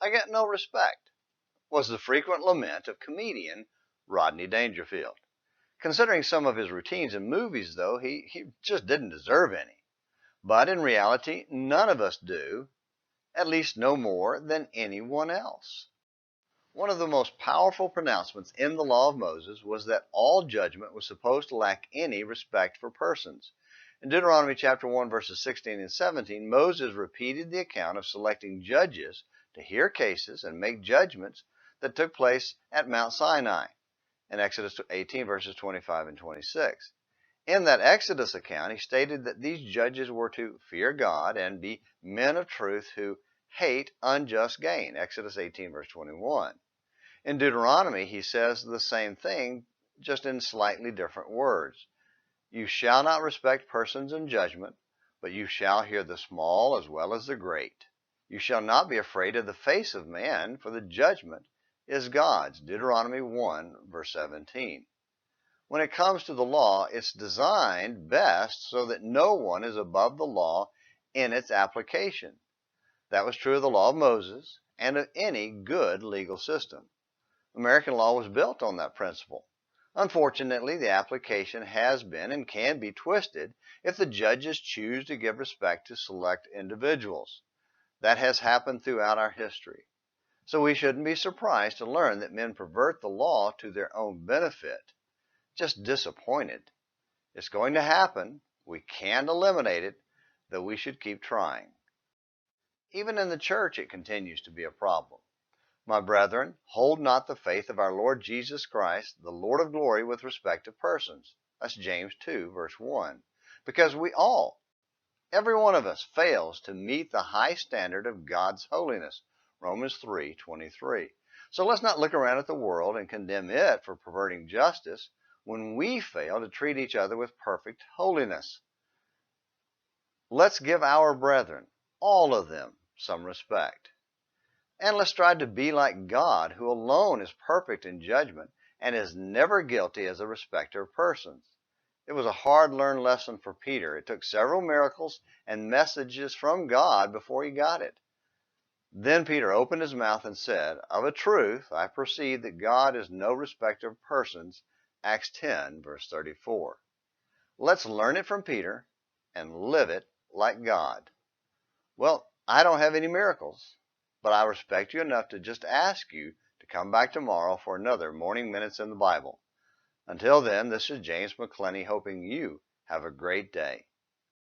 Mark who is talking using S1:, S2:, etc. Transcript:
S1: I get no respect, was the frequent lament of comedian Rodney Dangerfield. Considering some of his routines in movies, though, he just didn't deserve any. But in reality, none of us do, at least no more than anyone else. One of the most powerful pronouncements in the law of Moses was that all judgment was supposed to lack any respect for persons. In Deuteronomy chapter 1, verses 16 and 17, Moses repeated the account of selecting judges to hear cases and make judgments that took place at Mount Sinai in Exodus 18, verses 25 and 26. In that Exodus account, he stated that these judges were to fear God and be men of truth who hate unjust gain, Exodus 18, verse 21. In Deuteronomy, he says the same thing, just in slightly different words. You shall not respect persons in judgment, but you shall hear the small as well as the great. You shall not be afraid of the face of man, for the judgment is God's, Deuteronomy 1, verse 17. When it comes to the law, it's designed best so that no one is above the law in its application. That was true of the law of Moses and of any good legal system. American law was built on that principle. Unfortunately, the application has been and can be twisted if the judges choose to give respect to select individuals. That has happened throughout our history. So we shouldn't be surprised to learn that men pervert the law to their own benefit. Just disappointed. It's going to happen. We can't eliminate it, though we should keep trying. Even in the church, it continues to be a problem. My brethren, hold not the faith of our Lord Jesus Christ, the Lord of glory, with respect to persons. That's James 2, verse 1. Because we all, every one of us, fails to meet the high standard of God's holiness. Romans 3:23. So let's not look around at the world and condemn it for perverting justice when we fail to treat each other with perfect holiness. Let's give our brethren, all of them, some respect. And let's try to be like God, who alone is perfect in judgment and is never guilty as a respecter of persons. It was a hard-learned lesson for Peter. It took several miracles and messages from God before he got it. Then Peter opened his mouth and said, Of a truth, I perceive that God is no respecter of persons, Acts 10, verse 34. Let's learn it from Peter and live it like God. Well, I don't have any miracles, but I respect you enough to just ask you to come back tomorrow for another Morning Minutes in the Bible. Until then, this is James McClenny hoping you have a great day.